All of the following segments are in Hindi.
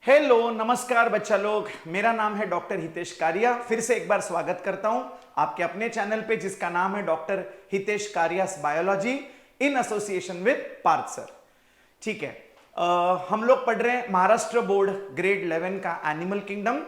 हेलो नमस्कार बच्चा लोग, मेरा नाम है डॉक्टर हितेश कारिया। फिर से एक बार स्वागत करता हूं आपके अपने चैनल पे जिसका नाम है doctor Hitesh Kariyas biology in association with Parth sir. ठीक है, हम लोग पढ़ रहे हैं महाराष्ट्र बोर्ड ग्रेड 11 का एनिमल किंगडम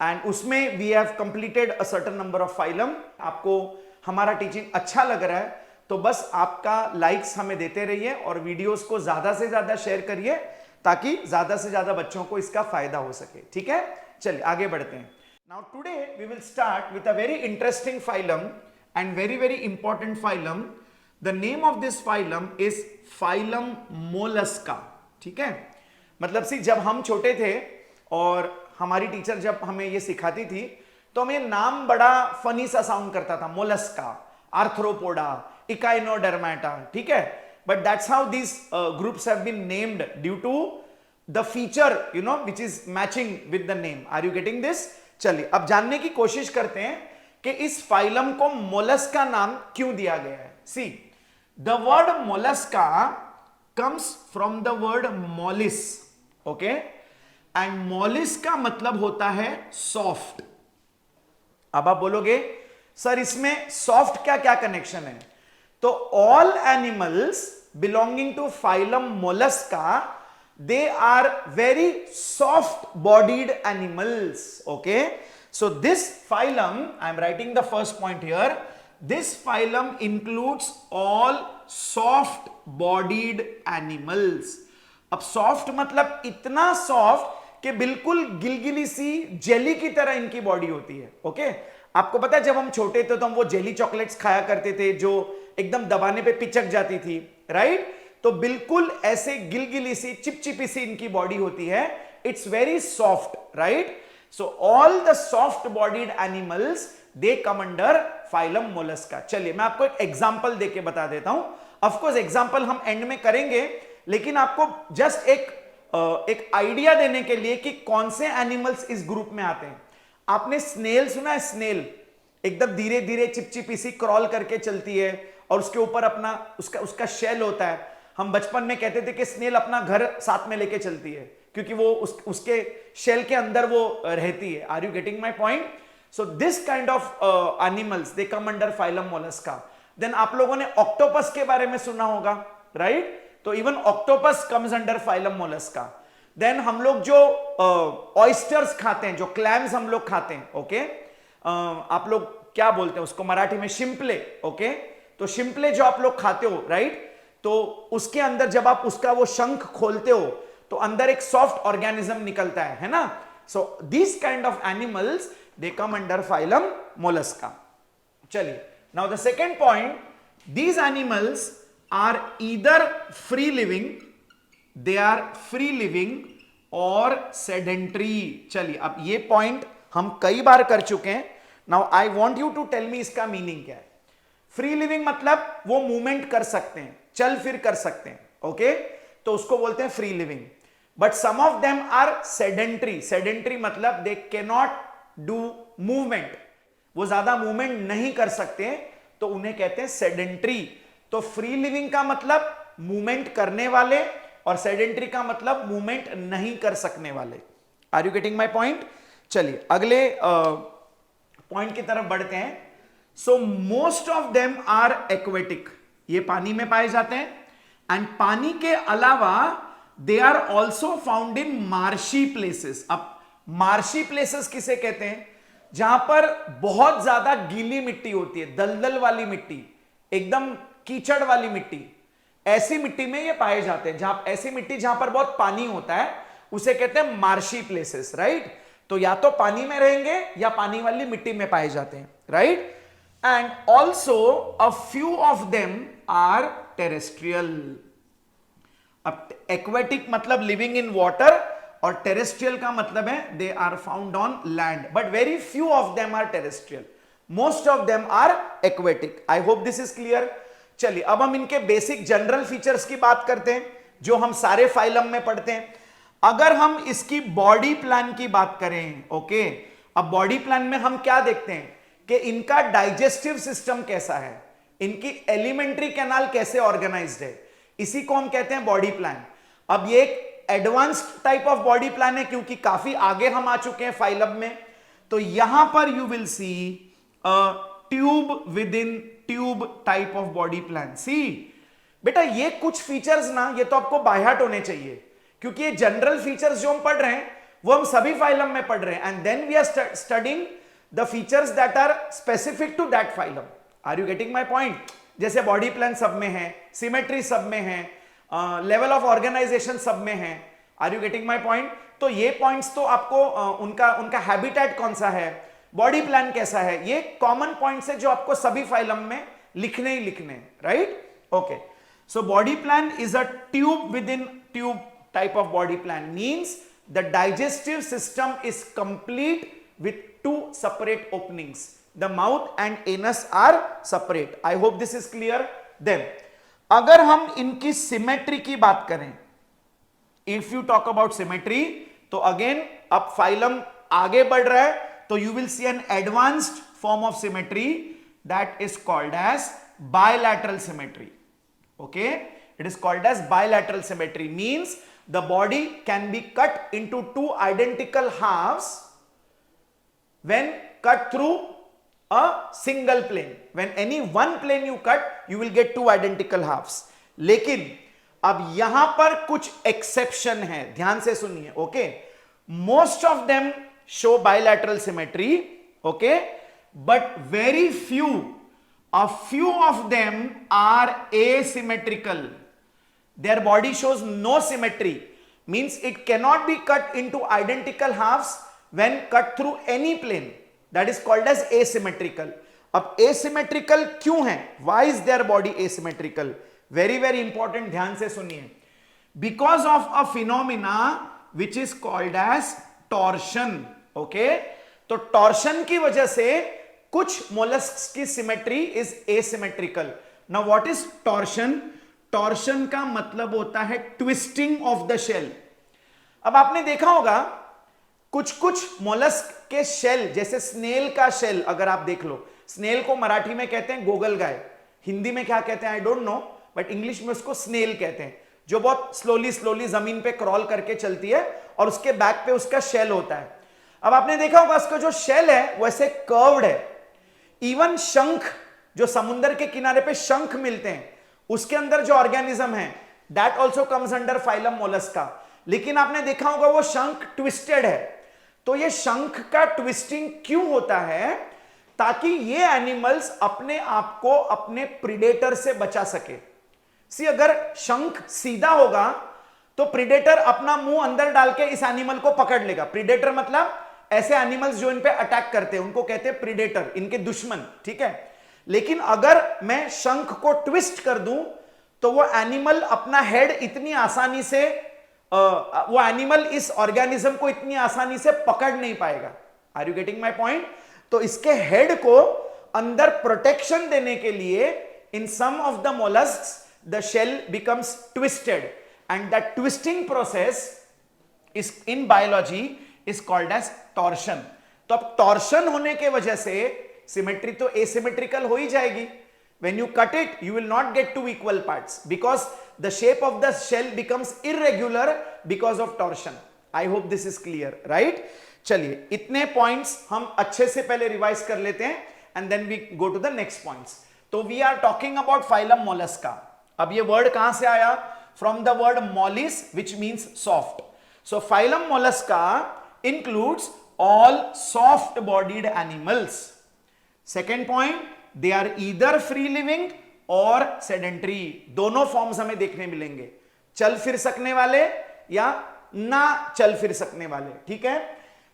एंड उसमें we have completed a certain number of phylum. आपको हमारा टीचिंग अच्छा लग रहा है तो बस आपका लाइक्स हमें देते रहिए और वीडियोस को ज्यादा से ज्यादा शेयर करिए ताकि ज्यादा से ज्यादा बच्चों को इसका फायदा हो सके। ठीक है, चलिए आगे बढ़ते हैं। Now today we will start with a very interesting phylum and very very important phylum. The name of this phylum is phylum Mollusca. ठीक है, मतलब सी जब हम छोटे थे और हमारी टीचर जब हमें ये सिखाती थी तो हमें नाम बड़ा फनी सा साउंड करता था, मोलस्का, आर्थ्रोपोडा, इकाइनोडर्माटा। ठीक है, but that's how these groups have been named due to the feature which is matching with the name. Are you getting this? चलिए अब जानने की कोशिश करते हैं कि इस फाइलम को मोलस्का नाम क्यों दिया गया है। See, the word mollusca comes from the word mollis, okay? and mollis का मतलब होता है सॉफ्ट। अब आप बोलोगे सर इसमें सॉफ्ट क्या क्या कनेक्शन है? तो all animals belonging to phylum mollusca, they are very soft bodied animals. Okay, so this phylum, I am writing the first point here, this phylum includes all soft bodied animals. अब soft मतलब इतना soft कि बिल्कुल गिलगिली सी जेली की तरह इनकी बॉडी होती है। ओके, आपको पता है जब हम छोटे थे तो हम वो जेली चॉकलेट्स खाया करते थे जो एकदम दबाने पे पिचक जाती थी, राइट? तो बिल्कुल ऐसे गिलगिली सी चिपचिपी सी इनकी बॉडी होती है। It's very soft, right? So all the soft bodied animals they come under phylum Mollusca. चलिए मैं आपको एक एग्जांपल देके बता देता हूं। ऑफ कोर्स एग्जांपल हम एंड में करेंगे, लेकिन आपको जस्ट एक आइडिया देने के लिए कि कौन से एनिमल्स इस ग्रुप में आते हैं। आपने स्नेल सुना है? स्नेल एकदम धीरे धीरे चिपचिपी सी क्रॉल करके चलती है और उसके ऊपर अपना उसका शेल होता है। हम बचपन में कहते थे कि स्नेल अपना घर साथ में लेके चलती है क्योंकि वो उसके शेल के अंदर वो रहती है। Are you getting my point? So this kind of animals they come under phylum Mollusca. Then आप लोगों ने ऑक्टोपस के बारे में सुना होगा, राइट? तो even octopus comes under phylum Mollusca. Then हम लोग जो ऑयस्टर्स खाते हैं, जो क्लैम्स हम लोग खाते हैं, ओके, आप लोग क्या बोलते हैं उसको मराठी में? शिंपले। ओके, तो शिंपले जो आप लोग खाते हो, राइट? तो उसके अंदर जब आप उसका वो शंख खोलते हो तो अंदर एक सॉफ्ट ऑर्गेनिज्म निकलता है ना? So this kind of animals they come under phylum Mollusca. चलिए, now the second point, these animals are either free living, they are free living और सेडेंट्री। चलिए अब ये पॉइंट हम कई बार कर चुके हैं। Now I want you to tell me इसका मीनिंग क्या है। फ्री लिविंग मतलब वो मूवमेंट कर सकते हैं, चल फिर कर सकते हैं, ओके, तो उसको बोलते हैं free living. But some of them are sedentary. Sedentary मतलब they can not do movement, वो ज्यादा मूवमेंट नहीं कर सकते, तो उन्हें कहते हैं सेडेंट्री। तो फ्री लिविंग का मतलब मूवमेंट करने वाले और सेडेंट्री का मतलब मूवमेंट नहीं कर सकने वाले। Are you getting my point? चलिए अगले पॉइंट की तरफ बढ़ते हैं। So most of them are aquatic, ये पानी में पाए जाते हैं। एंड पानी के अलावा they are also found in marshy places. अब मार्शी प्लेसेस किसे कहते हैं? जहां पर बहुत ज्यादा गीली मिट्टी होती है, दलदल वाली मिट्टी, एकदम कीचड़ वाली मिट्टी, ऐसी मिट्टी में ये पाए जाते हैं। जहां ऐसी मिट्टी जहां पर बहुत पानी होता है उसे कहते हैं मार्शी प्लेसेस, राइट? तो या तो पानी में रहेंगे या पानी वाली मिट्टी में पाए जाते हैं, right? And also a few of them are terrestrial. अब एक्वेटिक मतलब लिविंग इन वाटर और टेरेस्ट्रियल का मतलब है they are found on land, but very few of them are terrestrial, most of them are aquatic. I hope this is clear. चलिए अब हम इनके बेसिक जनरल फीचर्स की बात करते हैं जो हम सारे फाइलम में पढ़ते हैं। अगर हम इसकी बॉडी प्लान की बात करें, ओके, अब बॉडी प्लान में हम क्या देखते हैं कि इनका डाइजेस्टिव सिस्टम कैसा है, इनकी एलिमेंट्री कैनाल कैसे ऑर्गेनाइज्ड है, इसी को हम कहते हैं बॉडी प्लान। अब ये एक advanced type of body plan है क्योंकि काफी आगे हम आ चुके हैं फाइलम में। तो यहां पर you will see tube with in tube type of body plan. See बेटा ये कुछ फीचर्स ना, ये तो आपको बाय हार्ट होने चाहिए क्योंकि ये जनरल फीचर्स जो हम पढ़ रहे हैं वो हम सभी फाइलम में पढ़ रहे हैं, and then we are studying the features that are specific to that phylum. Are you getting my point? जैसे बॉडी प्लान सब में है, सिमेट्री सब में है, लेवल ऑफ ऑर्गेनाइजेशन सब में है। Are you getting my point? तो ये पॉइंट्स तो आपको उनका हैबिटेट कौन सा है, बॉडी प्लान कैसा है, ये कॉमन पॉइंट्स है जो आपको सभी फाइलम में लिखने ही लिखने, right? Okay, so body plan is a tube with in tube type of body plan, means the digestive system is complete with two separate openings. The mouth and anus are separate. I hope this is clear. Then अगर हम इनकी symmetry की बात करें, if you talk about symmetry, तो again अब phylum आगे बढ़ रहा है, तो you will see an advanced form of symmetry that is called as bilateral symmetry. Okay, it is called as bilateral symmetry, means the body can be cut into two identical halves when cut through a single plane. When any one plane you cut, you will get two identical halves. लेकिन अब यहां पर कुछ एक्सेप्शन है, ध्यान से सुनिए। Okay, most of them show bilateral symmetry, okay, but very few, a few of them are asymmetrical. Their body shows no symmetry, means it cannot be cut into identical halves when cut through any plane. That is called as asymmetrical. अब asymmetrical क्यों है? Why is their body asymmetrical? Very very important, ध्यान से सुनिए। Because of a phenomena which is called as torsion. Okay, तो torsion की वजह से कुछ मोलस्क्स की symmetry is asymmetrical. Now what is torsion? Torsion का मतलब होता है ट्विस्टिंग ऑफ द शेल। अब आपने देखा होगा कुछ कुछ मोलस्क के शेल, जैसे स्नेल का शेल अगर आप देख लो, स्नेल को मराठी में कहते हैं गोगल गाय, हिंदी में क्या कहते हैं I don't know, but English में उसको स्नेल कहते हैं, जो बहुत स्लोली स्लोली जमीन पे क्रॉल करके चलती है और उसके बैक पे उसका शेल होता है। अब आपने देखा होगा उसका जो शेल है वो ऐसे कर्व्ड है। इवन शंख, जो समुद्र के किनारे पे शंख मिलते हैं, उसके अंदर जो ऑर्गेनिज्म है that also comes under phylum Mollusca. लेकिन आपने देखा होगा वो शंख ट्विस्टेड है। तो ये शंख का ट्विस्टिंग क्यों होता है? ताकि ये एनिमल्स अपने आप को अपने प्रीडेटर से बचा सके। सी अगर शंख सीधा होगा तो प्रीडेटर अपना मुंह अंदर डाल के इस एनिमल को पकड़ लेगा। प्रीडेटर मतलब ऐसे एनिमल्स जो इन पे अटैक करते हैं उनको कहते हैं प्रीडेटर, इनके दुश्मन, ठीक है। लेकिन अगर मैं शंख को ट्विस्ट कर दूं तो वो एनिमल अपना हेड इतनी आसानी से वो एनिमल इस ऑर्गेनिज्म को इतनी आसानी से पकड़ नहीं पाएगा। Are you getting my point? तो इसके हेड को अंदर प्रोटेक्शन देने के लिए in some of the molluscs the shell becomes twisted, and that twisting process is in biology is called as torsion. तो अब torsion होने के वजह से सिमेट्री तो asymmetrical हो ही जाएगी। When you cut it, you will not get two equal parts because the shape of the shell becomes irregular because of torsion. I hope this is clear, right? चलिए इतने points हम अच्छे से पहले रिवाइज कर लेते हैं and then we go to the next points. तो we are talking about phylum mollusca. अब ये word कहां से आया? From the word mollis, which means soft. So phylum mollusca includes all soft bodied animals. Second point, they are either free living or sedentary. दोनों फॉर्म्स हमें देखने मिलेंगे, चल फिर सकने वाले या ना चल फिर सकने वाले, ठीक है।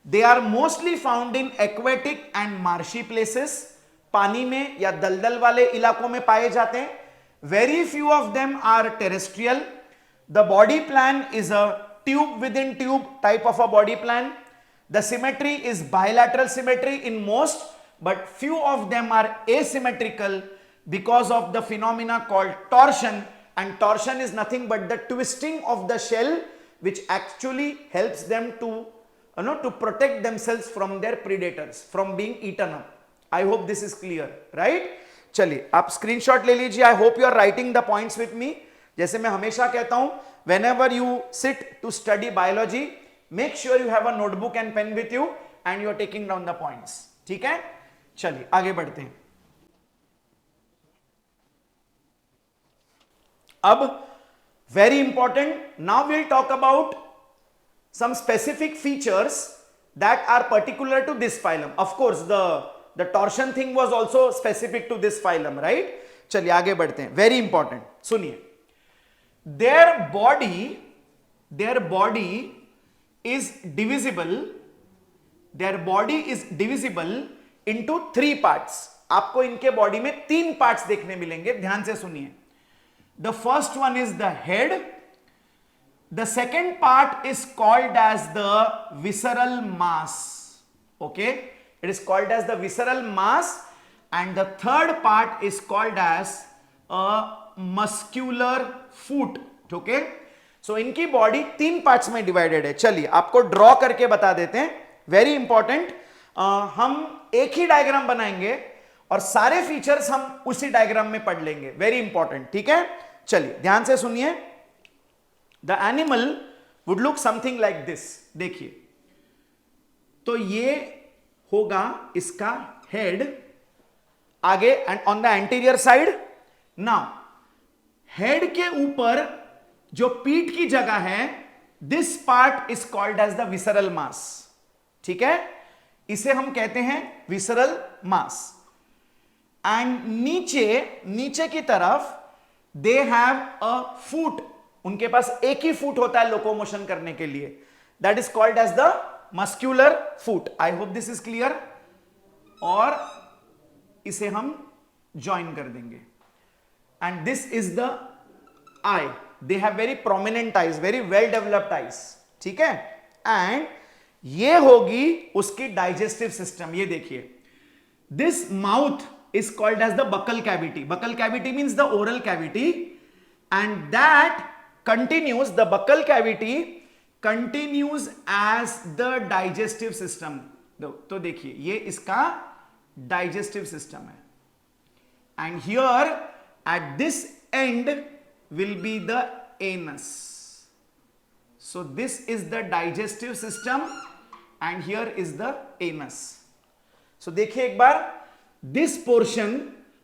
They are mostly found in aquatic and marshy places. पानी में या दलदल वाले इलाकों में पाए जाते हैं। Very few of them are terrestrial. The body plan is a tube within tube type of a body plan. The symmetry is bilateral symmetry in most, but few of them are asymmetrical because of the phenomena called torsion, and torsion is nothing but the twisting of the shell which actually helps them to to protect themselves from their predators from being eaten up. I hope this is clear, right? चलिए आप स्क्रीनशॉट ले लीजिए। I hope you are writing the points with me. जैसे मैं हमेशा कहता हूं whenever you sit to study biology, make sure you have a notebook and pen with you and you are taking down the points. ठीक है, चलिए आगे बढ़ते हैं. अब very important, now we'll talk about some specific features that are particular to this phylum. Of course, the torsion thing was also specific to this phylum, right? चलिए आगे बढ़ते हैं. Very important, सुनिए. Their body is divisible into 3 parts. आपको इनके बॉडी में 3 पार्ट्स देखने मिलेंगे, ध्यान से सुनिए. The first one is the head. The second part is called as the visceral mass. Okay, it is called as the visceral mass, and the third part is called as a muscular foot. Okay, so इनकी बॉडी 3 पार्ट्स में डिवाइडेड है. चलिए आपको ड्रॉ करके बता देते हैं. वेरी इंपॉर्टेंट, हम एक ही डायग्राम बनाएंगे और सारे फीचर्स हम उसी डायग्राम में पढ़ लेंगे. वेरी इंपॉर्टेंट, ठीक है. चलिए ध्यान से सुनिए. The animal would look something like this. देखिए, तो ये होगा इसका हेड आगे and on the anterior side. Now head के ऊपर जो पीठ की जगह है, this part is called as the visceral mass. ठीक है, इसे हम कहते हैं विसरल मास. एंड नीचे की तरफ दे हैव अ फुट. उनके पास एक ही फुट होता है लोकोमोशन करने के लिए. That is called as the muscular foot. I hope this is clear. और इसे हम ज्वाइन कर देंगे. And this is the eye. They have very prominent eyes, very well developed eyes. ठीक है, एंड ये होगी उसकी डाइजेस्टिव सिस्टम. ये देखिए, this mouth is called as the buccal cavity. Buccal cavity means the oral cavity, and that continues, the buccal cavity continues as the digestive system. तो देखिए, ये इसका digestive system है. And here at this end will be the anus. So this is the digestive system and here is the anus. So देखिए एक बार, दिस पोर्शन.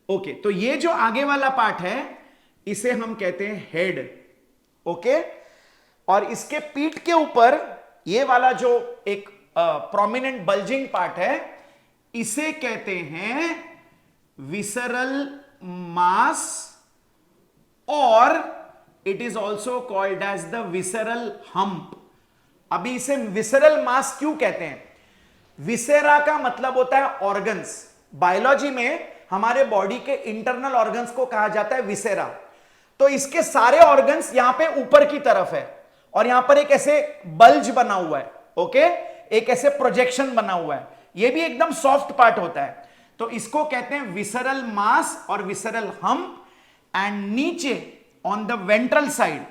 ओके, तो ये जो आगे वाला पार्ट है इसे हम कहते हैं हेड. ओके, और इसके पीठ के ऊपर ये वाला जो एक प्रोमिनेंट बल्जिंग पार्ट है इसे कहते हैं विसरल मास, और it is also called as the visceral hump. अभी इसे विसरल मास क्यों कहते हैं? विसेरा का मतलब होता है ऑर्गन्स. बायोलॉजी में हमारे बॉडी के इंटरनल ऑर्गन्स को कहा जाता है विसेरा. तो इसके सारे ऑर्गन्स यहां पे ऊपर की तरफ है और यहां पर एक ऐसे बल्ज बना हुआ है. ओके, एक ऐसे प्रोजेक्शन बना हुआ है. ये भी एकदम सॉफ्ट पार्ट होता है. तो इसको कहते हैं विसरल मास और विसरल हम्प. एंड नीचे ऑन द वेंट्रल साइड,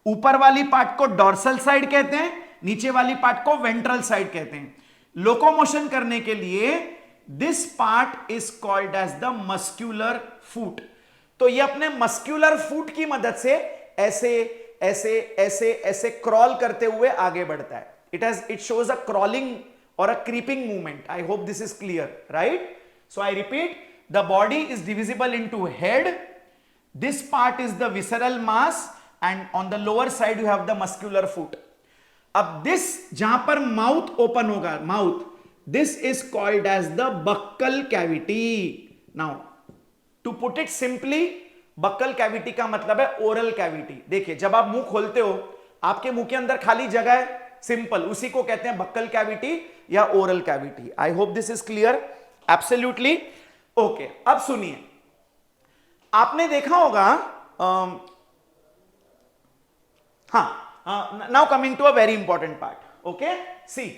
ऊपर वाली पार्ट को डॉर्सल साइड कहते हैं, नीचे वाली पार्ट को वेंट्रल साइड कहते हैं. लोकोमोशन करने के लिए this part is called as the muscular foot. तो ये अपने मस्क्यूलर फुट की मदद से ऐसे ऐसे ऐसे ऐसे क्रॉल करते हुए आगे बढ़ता है. इट शोज अ क्रॉलिंग और a creeping movement. I hope this is clear, right? So I repeat, the body is divisible into head. This part is the visceral mass and on the lower side you have the muscular foot. अब दिस जहां पर माउथ ओपन होगा, mouth, this is called as the buccal cavity. Now to put it simply, buccal cavity का मतलब है oral cavity. देखिए, जब आप मुंह खोलते हो आपके मुंह के अंदर खाली जगह है, सिंपल, उसी को कहते हैं buccal cavity या oral cavity. I hope this is clear. Absolutely. Okay, अब सुनिए, आपने देखा होगा, now coming to a very important part. Okay, see,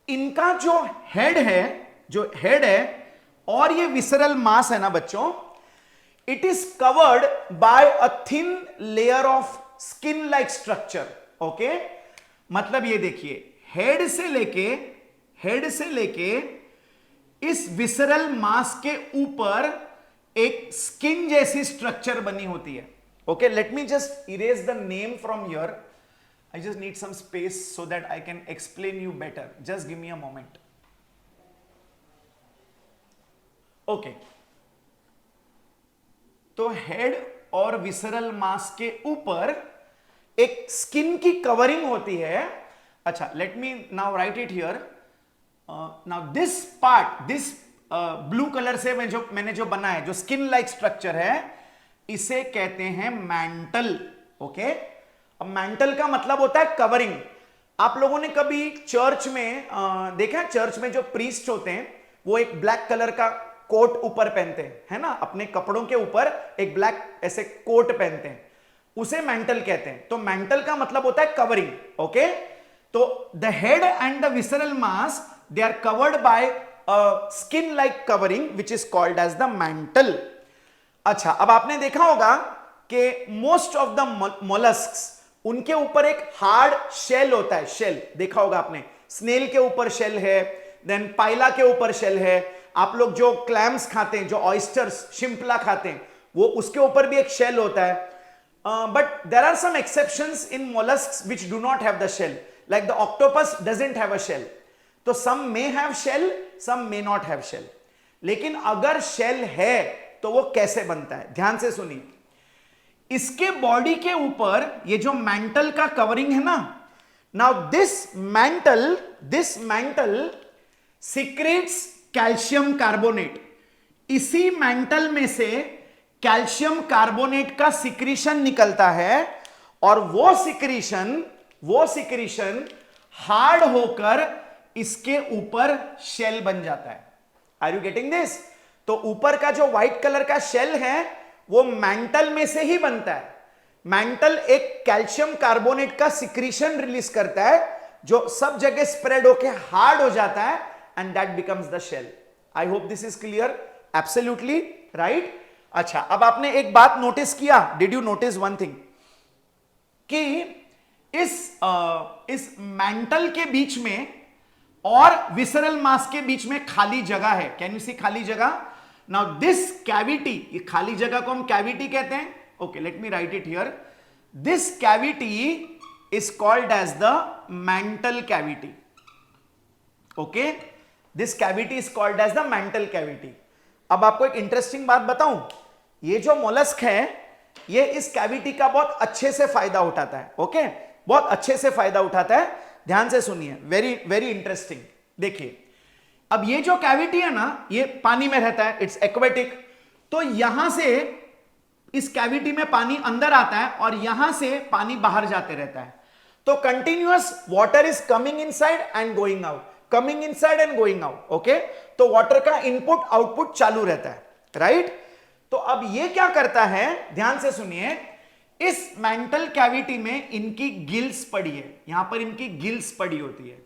इनका जो हेड है और ये विसरल मास है ना बच्चों, it is covered by a thin layer of skin like structure. Okay, मतलब ये देखिए, हेड से लेके इस विसरल मास के ऊपर एक स्किन जैसी स्ट्रक्चर बनी होती है. Okay, let me just erase the name from here. I just need some space so that I can explain you better. Just give me a moment. Okay. तो हेड और विसरल मास के ऊपर एक स्किन की कवरिंग होती है. अच्छा, let me now right it here. Now this part, this blue colour से मैंने जो बना है, जो स्किन लाइक स्ट्रक्चर है, इसे कहते हैं मैंटल. ओके, अब मैंटल का मतलब होता है कवरिंग. आप लोगों ने कभी चर्च में देखा है, चर्च में जो प्रीस्ट होते हैं वो एक ब्लैक कलर का कोट ऊपर पहनते हैं, है ना, अपने कपड़ों के ऊपर एक ब्लैक ऐसे कोट पहनते हैं, उसे मैंटल कहते हैं. तो मैंटल का मतलब होता है कवरिंग. ओके, तो the head and the visceral mass, they are covered by skin like covering which is called as the mantle. अच्छा, अब आपने देखा होगा कि मोस्ट ऑफ द मोलस्क्स, उनके ऊपर एक हार्ड शेल होता है. शेल देखा होगा आपने, स्नेल के ऊपर शेल है, देन पाइला के ऊपर शेल है. आप लोग जो क्लैम्स खाते हैं, जो ऑयस्टर्स, शिंपला खाते हैं, वो उसके ऊपर भी एक शेल होता है. But there are some exceptions in molluscs which do not have the shell, like the octopus doesn't have a shell. तो some may have shell, some may not have shell. लेकिन अगर शेल है तो वो कैसे बनता है, ध्यान से सुनिए. इसके बॉडी के ऊपर ये जो मैंटल का कवरिंग है ना, now this mantle secretes calcium carbonate. इसी मैंटल में से कैल्शियम कार्बोनेट का सिक्रीशन निकलता है और वो सिक्रीशन हार्ड होकर इसके ऊपर शेल बन जाता है. Are you getting this? तो ऊपर का जो व्हाइट कलर का शेल है वो मैंटल में से ही बनता है. मैंटल एक कैल्शियम कार्बोनेट का सिक्रीशन रिलीज करता है जो सब जगह स्प्रेड होकर हार्ड हो जाता है, and that becomes the shell. I hope this is clear. Absolutely right. अच्छा, अब आपने एक बात नोटिस किया, did you notice one thing, कि इस मैंटल के बीच में और विसरल मास के बीच में खाली जगह है. कैन यू सी खाली जगह? नाउ दिस कैविटी, ये खाली जगह को हम कैविटी कहते हैं. Okay, let me write it here. This cavity is called as the mantle cavity. Okay, this cavity is called as the mantle cavity. अब आपको एक इंटरेस्टिंग बात बताऊं, ये जो मोलस्क है ये इस कैविटी का बहुत अच्छे से फायदा उठाता है. ओके, बहुत अच्छे से फायदा उठाता है. ध्यान से सुनिए, वेरी वेरी इंटरेस्टिंग. देखिए, अब ये जो कैविटी है ना, ये पानी में रहता है, इट्स एक्वेटिक. तो यहां से इस कैविटी में पानी अंदर आता है और यहां से पानी बाहर जाते रहता है. तो continuous water is coming inside and going out, coming inside and going out. Okay, तो वाटर का इनपुट आउटपुट चालू रहता है, राइट. तो अब ये क्या करता है, ध्यान से सुनिए. इस मेंटल कैविटी में इनकी गिल्स पड़ी है, यहां पर इनकी गिल्स पड़ी होती है.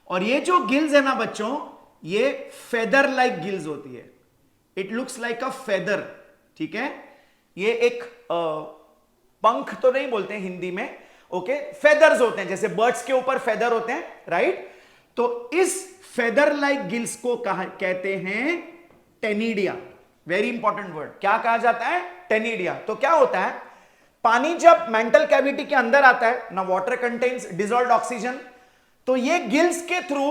और ये जो गिल्स है ना बच्चों, ये फेदर लाइक गिल्स होती है. It looks like a feather. ठीक है, ये एक पंख तो नहीं बोलते हैं हिंदी में. ओके, फेदर्स होते हैं, जैसे बर्ड्स के ऊपर फेदर होते हैं, राइट. तो इस फेदर लाइक गिल्स को कहते हैं टेनिडिया. Very important word. क्या कहा जाता है? टेनिडिया. तो क्या होता है, पानी जब मेंटल कैविटी के अंदर आता है ना, वाटर कंटेन्स डिसॉल्व्ड ऑक्सीजन, तो ये गिल्स के थ्रू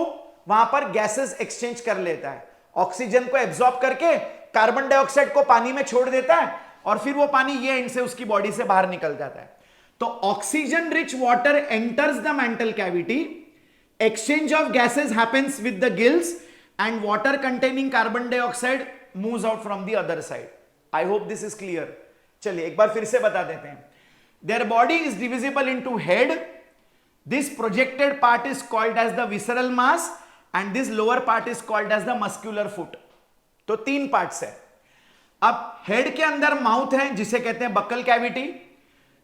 वहां पर गैसेस एक्सचेंज कर लेता है. ऑक्सीजन को एब्जॉर्ब करके कार्बन डाइऑक्साइड को पानी में छोड़ देता है और फिर वो पानी ये एंड से उसकी बॉडी से बाहर निकल जाता है. तो oxygen rich water enters the mantle cavity, exchange of gases happens with the gills and water containing carbon dioxide moves out from the other side. I hope this is clear. चलिए एक बार फिर से बता देते हैं. Their body is divisible into head. This projected part is called as the visceral mass and this lower part is called as the muscular foot. तो तीन पार्ट्स है. अब हेड के अंदर माउथ है जिसे कहते हैं buccal cavity.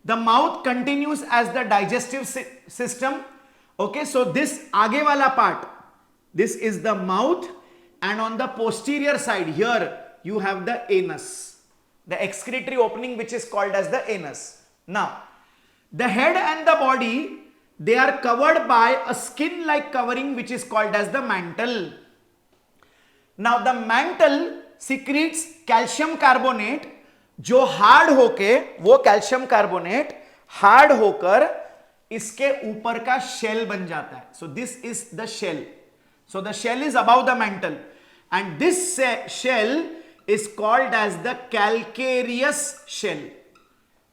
The mouth continues as the digestive system. Okay, so this आगे वाला part, this is the mouth, and on the posterior side here you have the anus, the excretory opening which is called as the anus. Now, the head and the body, they are covered by a skin-like covering which is called as the mantle. Now, the mantle secretes calcium carbonate जो हार्ड होके, वो कैल्शियम कार्बोनेट हार्ड होकर इसके ऊपर का शेल बन जाता है. So this is the shell. So the shell is above the mantle and this shell is called as the calcareous shell.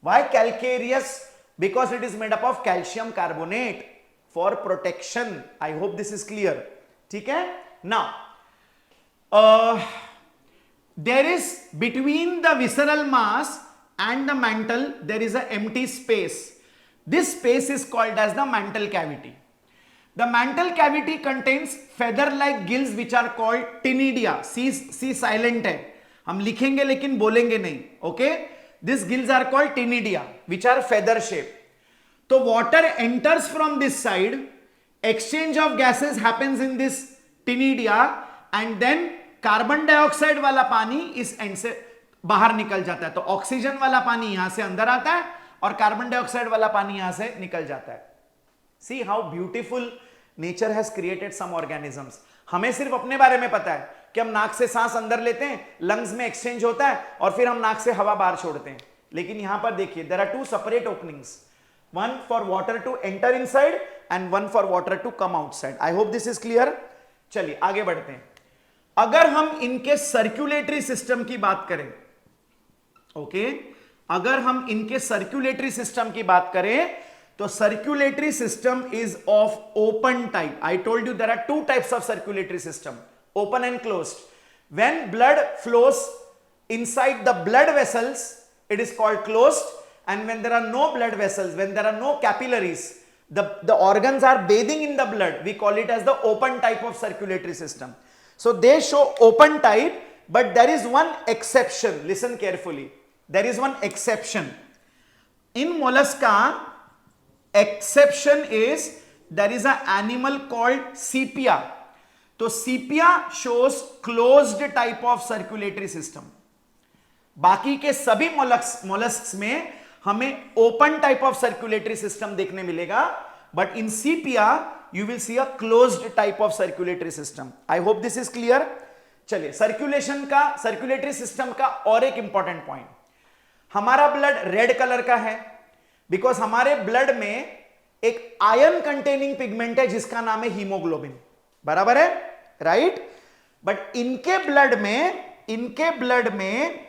Why calcareous? Because it is made up of calcium carbonate for protection. I hope this is clear. ठीक है? Now, there is between the visceral mass and the mantle, there is an empty space. This space is called as the mantle cavity. The mantle cavity contains feather-like gills which are called ctenidia. C silent है, हम लिखेंगे लेकिन बोलेंगे नहीं. Okay, this gills are called ctenidia which are feather shape. तो water enters from this side, exchange of gases happens in this ctenidia and then carbon dioxide वाला पानी इस एंड से बाहर निकल जाता है. तो ऑक्सीजन वाला पानी यहां से अंदर आता है और कार्बन डाइऑक्साइड वाला पानी यहां से निकल जाता है. See how beautiful nature has created some organisms. हमें सिर्फ अपने बारे में पता है कि हम नाक से सांस अंदर लेते हैं, लंग्स में एक्सचेंज होता है और फिर हम नाक से हवा बाहर छोड़ते हैं. लेकिन यहां पर देखिए, there are two separate openings, one for water to enter inside and one for water to come outside. I hope this is clear. चलिए आगे बढ़ते हैं. अगर हम इनके सर्कुलेटरी सिस्टम की बात करें, ओके, अगर हम इनके सर्कुलेटरी सिस्टम की बात करें तो circulatory system is of open type. I told you there are two types of circulatory system, open and closed. When blood flows inside the blood vessels, it is called closed, and when there are no blood vessels, when there are no capillaries, the organs are bathing in the blood, we call it as the open type of circulatory system. So they show open type, but there is one exception. Listen carefully. There is one exception. In mollusca, exception is there is an animal called sepia. तो sepia shows closed type of circulatory system. बाकी के सभी मोलस्क्स में हमें open type of circulatory system देखने मिलेगा, but in sepia you will see a closed type of circulatory system. I hope this is clear. चलिए, सर्कुलेशन का, सर्कुलेटरी सिस्टम का और एक इंपॉर्टेंट पॉइंट, हमारा ब्लड रेड कलर का है बिकॉज हमारे ब्लड में एक आयरन कंटेनिंग पिगमेंट है जिसका नाम है हीमोग्लोबिन. बराबर है, राइट? बट इनके ब्लड में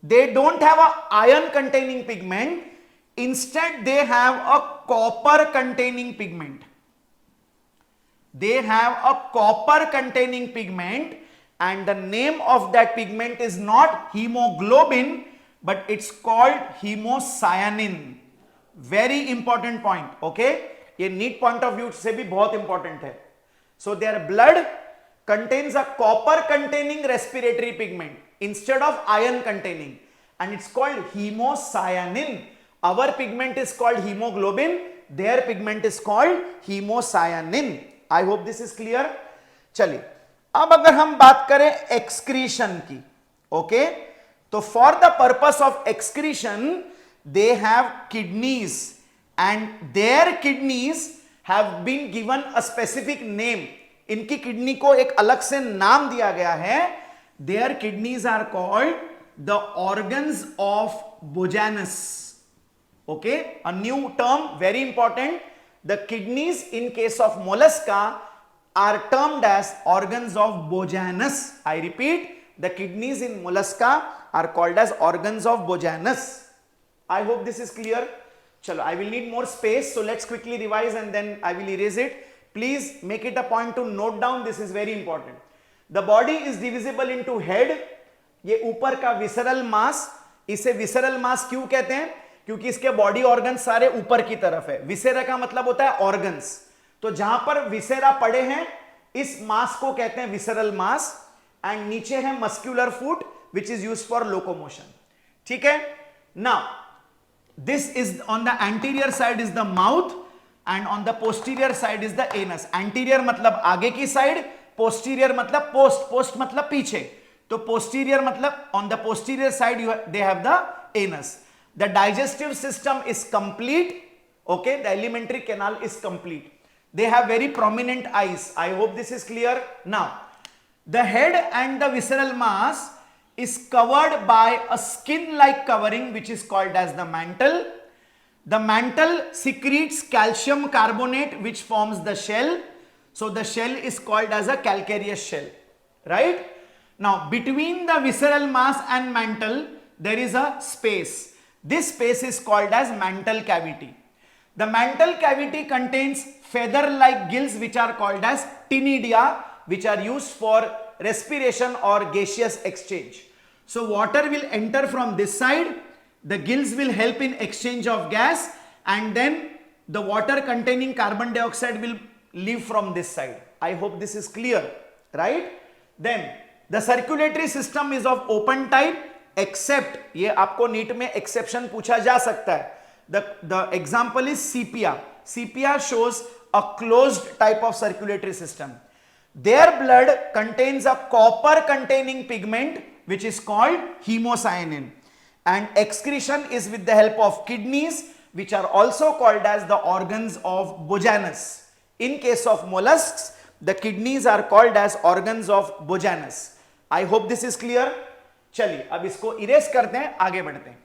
they don't have a iron containing pigment, instead they have a copper containing pigment. They have a copper containing pigment and the name of that pigment is not haemoglobin but it's called haemocyanin. Very important point. Okay, ये नीट पॉइंट ऑफ व्यू से भी बहुत इंपॉर्टेंट है. So their blood contains a copper containing respiratory pigment instead of iron containing, and it's called hemocyanin. Our pigment is called hemoglobin, their pigment is called hemocyanin. I hope this is clear. चलिए, अब अगर हम बात करें excretion की, okay, तो for the purpose of excretion they have kidneys and their kidneys have been given a specific name. इनकी किडनी को एक अलग से नाम दिया गया है. Their kidneys are called the organs of Bojanus. Okay, a new term, very important. The kidneys in case of mollusca are termed as organs of Bojanus. I repeat, the kidneys in mollusca are called as organs of Bojanus. I hope this is clear. Chalo, I will need more space, so let's quickly revise and then I will erase it. Please make it a point to note down, this is very important. The body is divisible into head, ये ऊपर का visceral mass, इसे visceral mass क्यों कहते हैं? क्योंकि इसके बॉडी ऑर्गन सारे ऊपर की तरफ है. विसेरा का मतलब होता है ऑर्गन्स. तो जहां पर विसेरा पड़े हैं इस मास को कहते हैं विसेरल मास, एंड नीचे है muscular foot which is used for locomotion. ठीक है. Now this is on the anterior side is the mouth and on the posterior side is the anus. Anterior मतलब आगे की साइड, posterior मतलब post मतलब पीछे. तो posterior मतलब on the posterior side they have the anus. The digestive system is complete. Okay, the alimentary canal is complete. They have very prominent eyes. I hope this is clear. Now the head and the visceral mass is covered by a skin like covering which is called as the mantle. The mantle secretes calcium carbonate which forms the shell. So the shell is called as a calcareous shell, right? Now between the visceral mass and mantle there is a space. This space is called as mantle cavity. The mantle cavity contains feather like gills which are called as ctenidia, which are used for respiration or gaseous exchange. So water will enter from this side, the gills will help in exchange of gas, and then the water containing carbon dioxide will leave from this side. I hope this is clear, right? Then the circulatory system is of open type, except, ये आपको नीट में एक्सेप्शन पूछा जा सकता है. The example is sepia. Sepia shows a closed type of circulatory system. Their blood contains a copper containing pigment which is called hemocyanin, and excretion is with the help of kidneys which are also called as the organs of Bojanus. In case of mollusks, the kidneys are called as organs of Bojanus. I hope this is clear. चलिए अब इसको इरेज करते हैं, आगे बढ़ते हैं.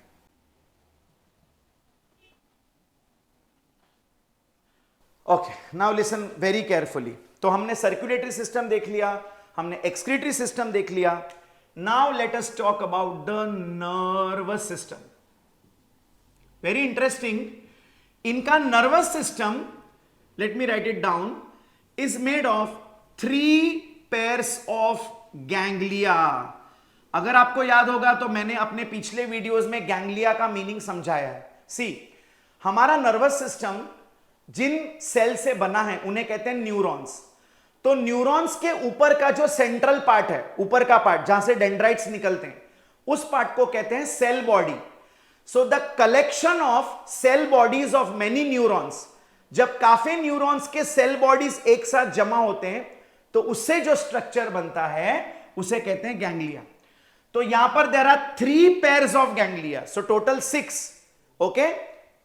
Okay, now listen very carefully. तो हमने सर्कुलेटरी सिस्टम देख लिया, हमने एक्सक्रीटरी सिस्टम देख लिया. Now let us talk about the nervous system. Very interesting. इनका nervous system, let me write it down, is made of 3 pairs of ganglia. अगर आपको याद होगा तो मैंने अपने पिछले वीडियोस में गैंग्लिया का मीनिंग समझाया है. सी, हमारा नर्वस सिस्टम जिन सेल से बना है उन्हें कहते हैं न्यूरॉन्स. तो न्यूरॉन्स के ऊपर का जो सेंट्रल पार्ट है, ऊपर का पार्ट जहां से डेंड्राइट्स निकलते हैं, उस पार्ट को कहते हैं cell body. So the collection of cell bodies of many neurons, जब काफी न्यूरॉन्स के सेल बॉडीज एक साथ जमा होते हैं तो उससे जो स्ट्रक्चर बनता है उसे कहते हैं गैंग्लिया. तो यहां पर there are 3 pairs of ganglia. So total 6. Okay,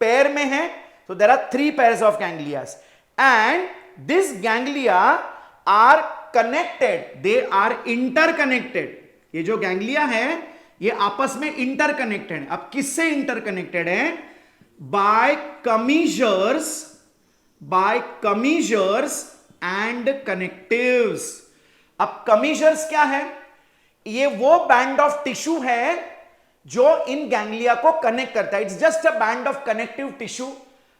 pair में है, so there are 3 pairs of ganglias, and this ganglia are connected, they are interconnected. ये जो गैंग्लिया है ये आपस में इंटरकनेक्टेड. अब किससे इंटरकनेक्टेड है? By commissures and connectives. अब कमीजर्स क्या है? ये वो बैंड ऑफ टिश्यू है जो इन गैंग्लिया को कनेक्ट करता है. It's just a band of connective tissue.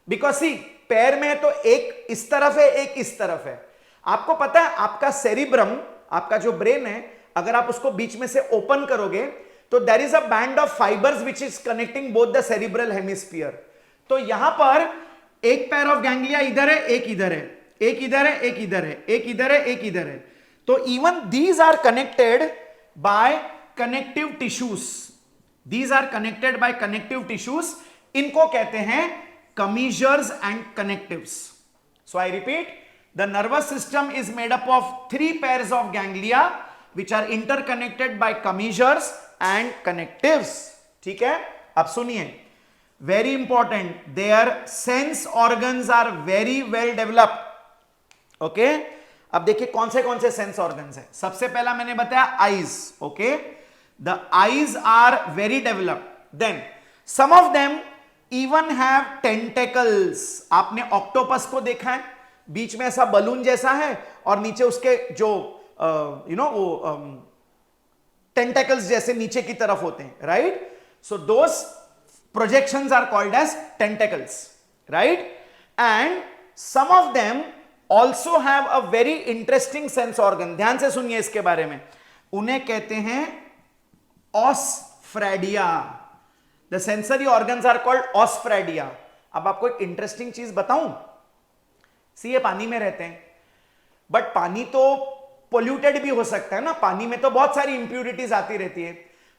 Because see, पैर में तो एक इस तरफ है, एक इस तरफ है. आपको पता है आपका सेरिब्रम, आपका जो ब्रेन है, अगर आप उसको बीच में से ओपन करोगे तो there is a band of fibres which is connecting both the cerebral hemisphere. तो यहां पर एक पैर ऑफ गैंग्लिया इधर है, एक इधर है, एक इधर है, एक इधर है, एक इधर है, एक इधर है. तो even these are connected by connective tissues. These are connected by connective tissues. इनको कहते हैं commissures and connectives. So I repeat, the nervous system is made up of 3 pairs of ganglia which are interconnected by commissures and connectives. ठीक है, अब सुनिए, very important, their sense organs are very well developed. Okay, अब देखिए कौन से सेंस ऑर्गन्स है. सबसे पहला मैंने बताया eyes. Okay, the eyes are very developed. Then some of them even have tentacles. आपने ऑक्टोपस को देखा है, बीच में ऐसा बलून जैसा है और नीचे उसके जो वो टेंटेकल्स जैसे नीचे की तरफ होते हैं, right? So those projections are called as tentacles, right? And some of them also have a very interesting sense organ. ध्यान से सुनिए इसके बारे में. उन्हें कहते हैं ऑस्फ्रेडिया. The sensory organs are called ऑस्फ्रेडिया. अब आपको एक इंटरेस्टिंग चीज बताऊं. सी, ये पानी में रहते हैं, बट पानी तो पोल्यूटेड भी हो सकता है ना. पानी में तो बहुत सारी इंप्यूरिटीज आती रहती है.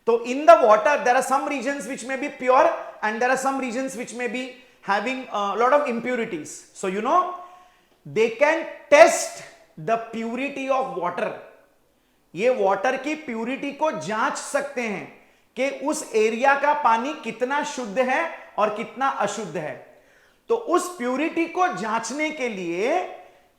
तो in the water there are some regions which may be pure and there are some regions which may be having lot of impurities. So you know they can test the purity of water. ये वाटर की प्यूरिटी को जांच सकते हैं कि उस एरिया का पानी कितना शुद्ध है और कितना अशुद्ध है. तो उस प्यूरिटी को जांचने के लिए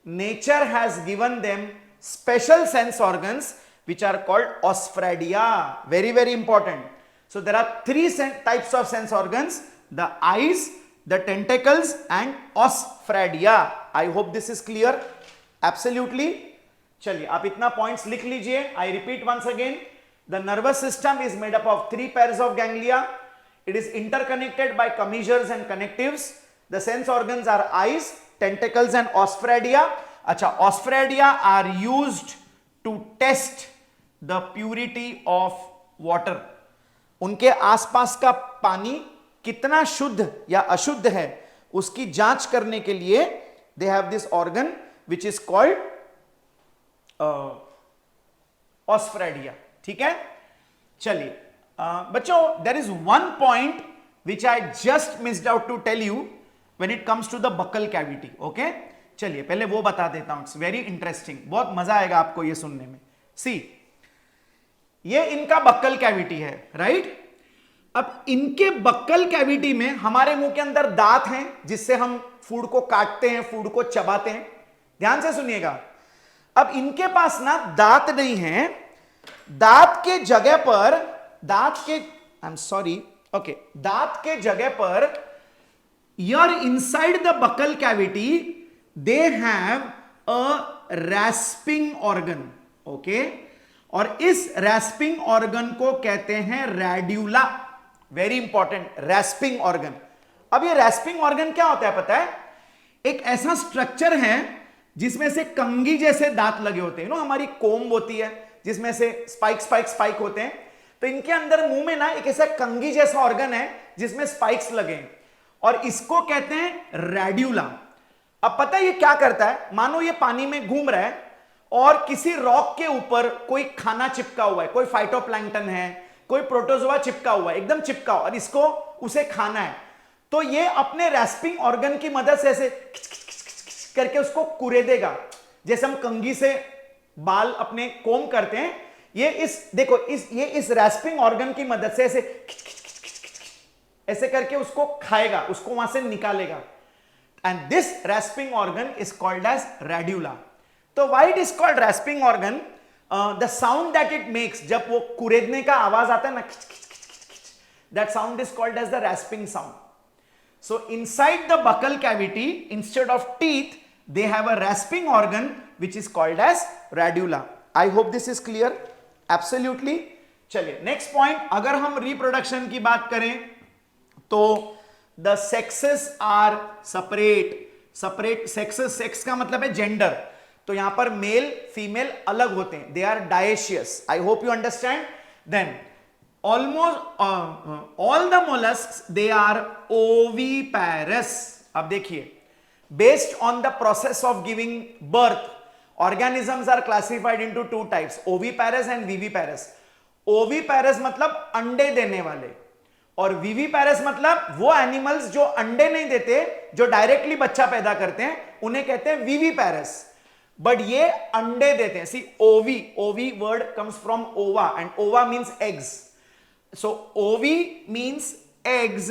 nature has given them special sense organs which are called osphragdia. Very, very important. So there are three types of sense organs: the eyes, the tentacles, and osphragdia. I hope this is clear. Absolutely. चलिए आप इतना पॉइंट्स लिख लीजिए. I repeat once again. The nervous system is made up of 3 pairs of ganglia. It is interconnected by commissures and connectives. The sense organs are eyes, tentacles, and osphragdia. अच्छा, osphragdia are used to test the purity of water. उनके आसपास का पानी कितना शुद्ध या अशुद्ध है उसकी जांच करने के लिए they have this organ which is called osphragdia. ठीक है. चलिए बच्चों, there is one point which I just missed out to tell you when it comes to the buccal cavity. Okay, चलिए पहले वो बता देता हूं. It's very interesting. बहुत मजा आएगा आपको ये सुनने में. See, ये इनका बक्कल कैविटी है, राइट. अब इनके बक्कल कैविटी में हमारे मुंह के अंदर दांत हैं जिससे हम फूड को काटते हैं, फूड को चबाते हैं. ध्यान से सुनिएगा. अब इनके पास ना दांत नहीं है. दांत के जगह पर दांत के जगह पर here inside the buccal cavity they have a rasping organ. Okay, और इस rasping organ को कहते हैं radula. Very important, rasping organ. अब ये rasping organ क्या होता है पता है? एक ऐसा स्ट्रक्चर है जिसमें से कंघी जैसे दांत लगे होते हैं. हमारी कोम्ब होती है जिसमें से स्पाइक होते हैं. तो इनके अंदर मुंह में ना एक ऐसा कंघी जैसा ऑर्गन है जिसमें स्पाइक्स लगे हैं और इसको कहते हैं रेड्यूला. अब पता है ये क्या करता है? मानो ये पानी में घूम रहा है और किसी रॉक के ऊपर कोई खाना चिपका हुआ है, कोई फाइटोप्लैंक्टन है, कोई प्रोटोजोआ चिपका हुआ है, एकदम चिपका हुआ, और इसको उसे खाना है. तो ये अपने रेस्पिंग ऑर्गन की मदद से ऐसे करके उसको कुरेदेगा, जैसे हम कंघी से बाल अपने कोम करते हैं. ये इस रेस्पिंग ऑर्गन की मदद से ऐसे करके उसको खाएगा, उसको वहां से निकालेगा. And this rasping organ is called as radula. तो why it is called rasping organ? The sound that it makes, जब वो कुरेदने का आवाज आता है ना, that sound is called as the rasping sound. So inside the buccal cavity, instead of teeth, they have a rasping organ which is called as radula. I hope this is clear. Absolutely. चलिए next point. अगर हम reproduction की बात करें तो the sexes are separate. Sexes, sex का मतलब है gender. तो यहां पर male, female अलग होते हैं. They are dioecious. I hope you understand. Then almost all the mollusks they are oviparous. अब देखिए, based on the process of giving birth, organisms are classified into 2 types, oviparous and viviparous. oviparous मतलब अंडे देने वाले, और viviparous मतलब वो एनिमल्स जो अंडे नहीं देते, जो डायरेक्टली बच्चा पैदा करते हैं, उन्हें कहते हैं viviparous. बट ये अंडे देते हैं. See, ovi word comes from ova and ova means eggs. So ovi means eggs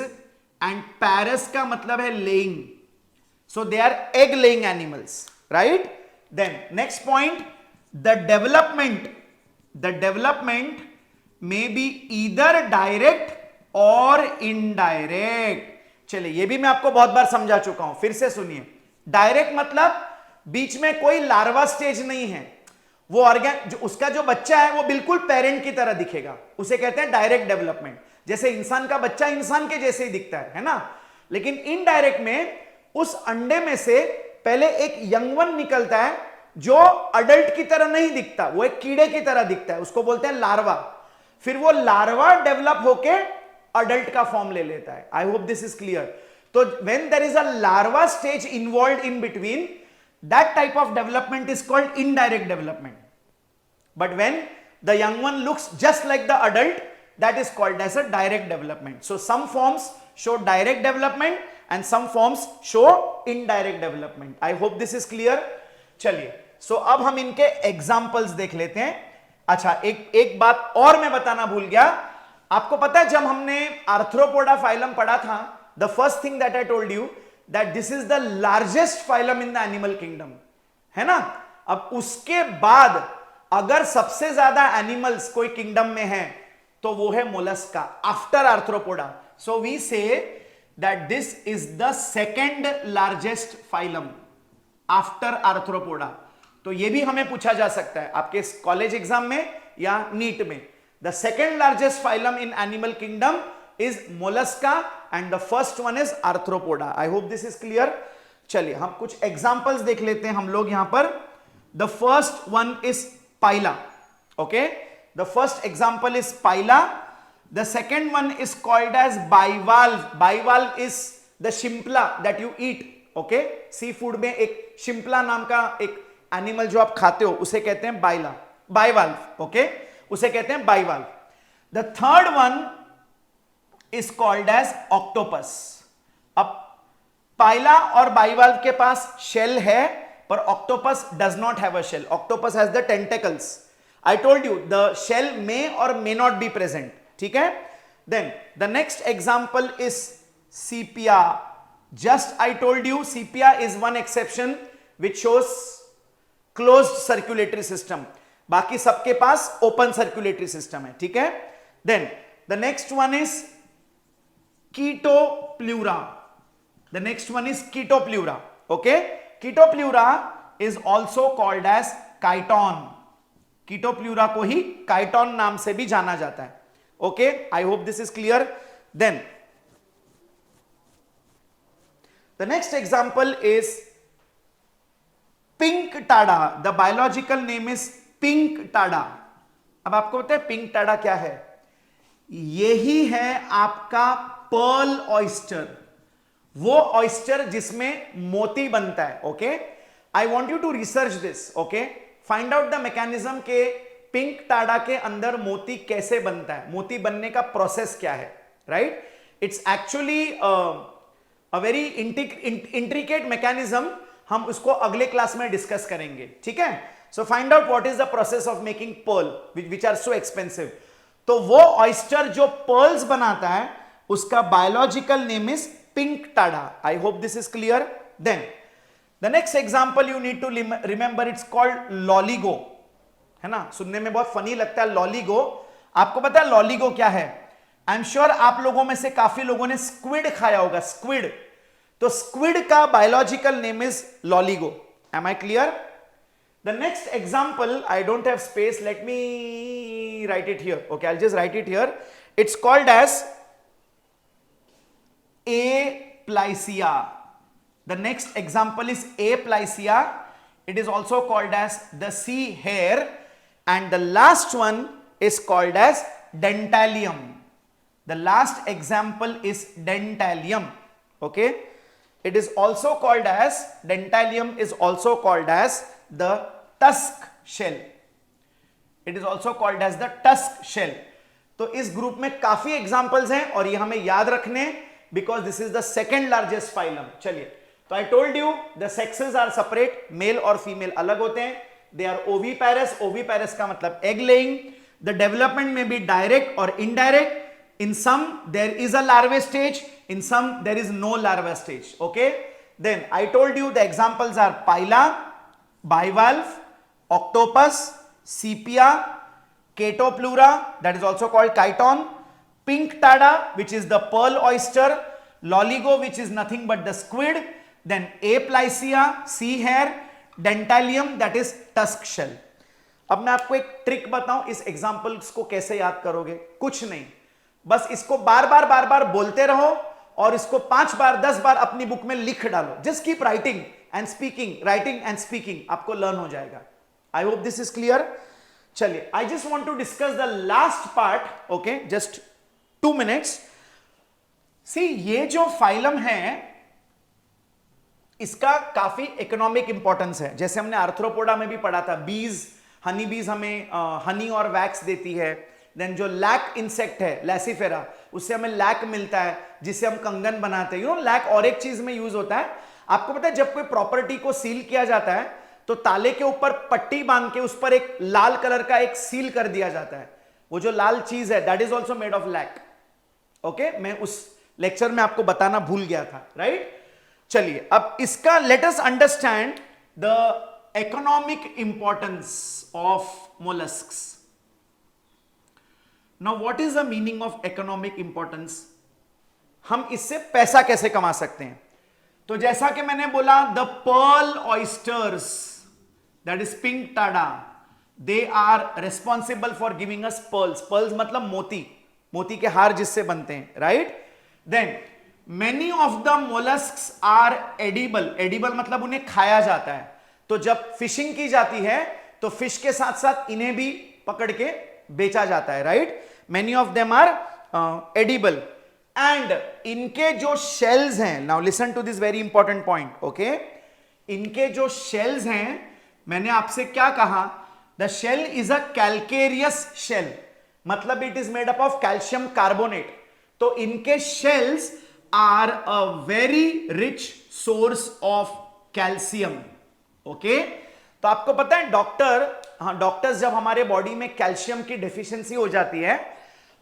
and parous का मतलब है laying. So they are egg laying animals, right? Then next point, the development may be either direct or indirect. चलिए ये भी मैं आपको बहुत बार समझा चुका हूं, फिर से सुनिए. डायरेक्ट मतलब बीच में कोई लार्वा स्टेज नहीं है. वो ऑर्गन जो उसका जो बच्चा है वो बिल्कुल पेरेंट की तरह दिखेगा, उसे कहते हैं डायरेक्ट डेवलपमेंट. जैसे इंसान का बच्चा इंसान के जैसे ही दिखता है ना. लेकिन इनडायरेक्ट में उस अंडे में से पहले एक यंग वन निकलता है जो अडल्ट की तरह नहीं दिखता, वो एक कीड़े की तरह दिखता है, उसको बोलते हैं लार्वा. फिर वो लार्वा डेवलप होके अडल्ट का फॉर्म ले लेता है. I hope this is clear. तो when there is a larva stage involved in between, that type of development is called indirect development. But when the young one looks just like the adult, that is called as a direct development. So some forms show direct development and some forms show indirect development. I hope this is clear. चलिए, so अब हम इनके examples देख लेते हैं. अच्छा, एक बात और मैं बताना भूल गया. आपको पता है जब हमने आर्थ्रोपोडा फाइलम पढ़ा था, the first thing that I told you that this is the largest phylum in the animal kingdom, है ना. अब उसके बाद अगर सबसे ज्यादा एनिमल्स कोई किंगडम में है तो वो है Mollusca after Arthropoda. So we say that this is the second largest phylum after Arthropoda. तो ये भी हमें पूछा जा सकता है आपके कॉलेज एग्जाम में या नीट में. The second largest phylum in animal kingdom is Mollusca and the first one is arthropoda. I hope this is clear. चलिए हम कुछ एग्जांपल्स देख लेते हैं हम लोग यहां पर. The first one is Pila. Okay, the first example is Pila. The second one is called as bivalve. Bivalve is the शिंपला that you eat. Okay, sea food में एक शिंपला नाम का एक एनिमल जो आप खाते हो उसे कहते हैं बाइवाल्व. ओके, उसे कहते हैं bivalve. The third one is called as octopus. अब पाइला और बाइवाल्व के पास शेल है पर octopus does not have a shell. Octopus has the tentacles. I told you the shell may or may not be present. ठीक है. Then the next example is sepia. Just I told you sepia is one exception which shows closed circulatory system. बाकी सबके पास ओपन सर्कुलेटरी सिस्टम है. ठीक है. Then the next one is chaetopleura. The next one is Chaetopleura. Okay, Chaetopleura is also called as chiton. Chaetopleura को ही chiton नाम से भी जाना जाता है. Okay, I hope this is clear. Then the next example is pink tada. The biological name is pink tada. अब आपको पता है pink tada क्या है? यही है आपका pearl oyster. वो ऑयस्टर जिसमें मोती बनता है. Okay, I want you to research this. Okay, find out the mechanism के पिंक टाडा के अंदर मोती कैसे बनता है, मोती बनने का प्रोसेस क्या है. Right, it's actually a very intricate mechanism. हम उसको अगले क्लास में डिस्कस करेंगे. ठीक है. So find out what is the process of making pearl which are so expensive. तो वो ऑयस्टर जो पर्ल्स बनाता है उसका biological name is pink tada. I hope this is clear. Then the next example you need to remember, it's called loligo. है ना, सुनने में बहुत फनी लगता है loligo. आपको पता है loligo क्या है? आई एम श्योर आप लोगों में से काफी लोगों ने स्क्विड खाया होगा. स्क्विड, तो स्क्विड का biological name is loligo. Am I clear? The next example, I don't have space, let me write it here. Okay, I'll just write it here. It's called as Aplysia. The next example is Aplysia. It is also called as the sea hare. And the last one is called as Dentalium. The last example is Dentalium. Okay. It is also called as, Dentalium is also called as the tusk shell. It is also called as the tusk shell. तो इस ग्रुप में काफी एग्जांपल्स हैं और ये हमें याद रखने, because this is the second largest phylum. चलिए, तो I told you the sexes are separate, male और female अलग होते हैं. They are oviparous. Oviparous का मतलब egg laying. The development may be direct or indirect. In some there is a larvae stage, in some there is no larva stage. Okay. Then I told you the examples are Paila, bivalve, octopus, sepia, Chaetopleura, that is also called chiton, pink tada, which is the pearl oyster, loligo, which is nothing but the squid, then Aplysia, sea hare, Dentalium, that is tusk shell. अब मैं आपको एक ट्रिक बताऊं, इस एग्जांपल्स को कैसे याद करोगे. कुछ नहीं, बस इसको बार बार बोलते रहो और इसको 5 बार 10 बार अपनी बुक में लिख डालो. Just keep writing and speaking, writing and speaking, आपको लर्न हो जाएगा. I hope this is clear. चलिए, I just want to discuss the last part. Okay, just 2 minutes. See, ये जो फाइलम है इसका काफी इकोनॉमिक इंपॉर्टेंस है. जैसे हमने आर्थ्रोपोडा में भी पढ़ा था, बीज, हनी बीज हमें हनी और वैक्स देती है. देन जो लैक इंसेक्ट है, लैसीफेरा, उससे हमें लैक मिलता है जिससे हम कंगन बनाते हैं. लैक और एक चीज में यूज होता है. आपको पता है जब कोई प्रॉपर्टी को सील किया जाता है तो ताले के ऊपर पट्टी बांध के उस पर एक लाल कलर का एक सील कर दिया जाता है. वो जो लाल चीज है that is also made of lac. Okay, मैं उस लेक्चर में आपको बताना भूल गया था. राइट. चलिए, अब इसका let us understand the economic importance of mollusks. Now what is the meaning of economic importance? हम इससे पैसा कैसे कमा सकते हैं? तो जैसा कि मैंने बोला, the pearl oysters, that is Pinctada, they are responsible for giving us pearls. Pearls मतलब मोती, मोती के हार जिससे बनते हैं, right? Then many of the molluscs are edible. Edible मतलब उन्हें खाया जाता है. तो जब फिशिंग की जाती है तो फिश के साथ साथ इन्हें भी पकड़ के बेचा जाता है, right? Many of them are edible. And इनके जो शेल्स हैं, now listen to this very important point, okay? इनके जो शेल्स हैं, मैंने आपसे क्या कहा? The shell is a calcareous shell, मतलब it is made up of calcium carbonate. तो इनके shells are a very rich source of calcium. Okay, तो आपको पता है डॉक्टर्स जब हमारे बॉडी में कैल्शियम की डेफिशिएंसी हो जाती है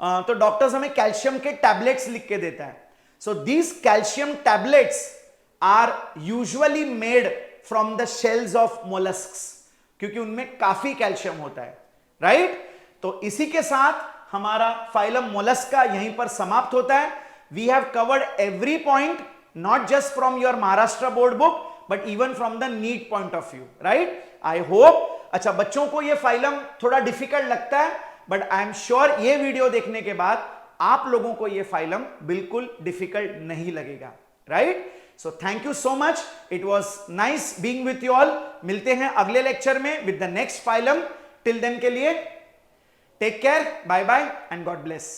तो डॉक्टर्स हमें कैल्शियम के टैबलेट्स लिख के देता है. So these calcium tablets are usually made from the shells of molluscs, क्योंकि उनमें काफी कैल्शियम होता है, राइट? तो इसी के साथ हमारा फाइलम मोलस्का यहीं पर समाप्त होता है. We have covered every point, not just from your Maharashtra board book but even from the NEET point of view, right? I hope. अच्छा, बच्चों को ये फाइलम थोड़ा डिफिकल्ट लगता है, बट आई एम श्योर ये वीडियो देखने के बाद आप लोगों को ये फाइलम बिल्कुल डिफिकल्ट नहीं लगेगा, right? So thank you so much. It was nice being with you all. मिलते हैं अगले लेक्चर में with the next phylum. Till then के लिए take care, bye bye and God bless.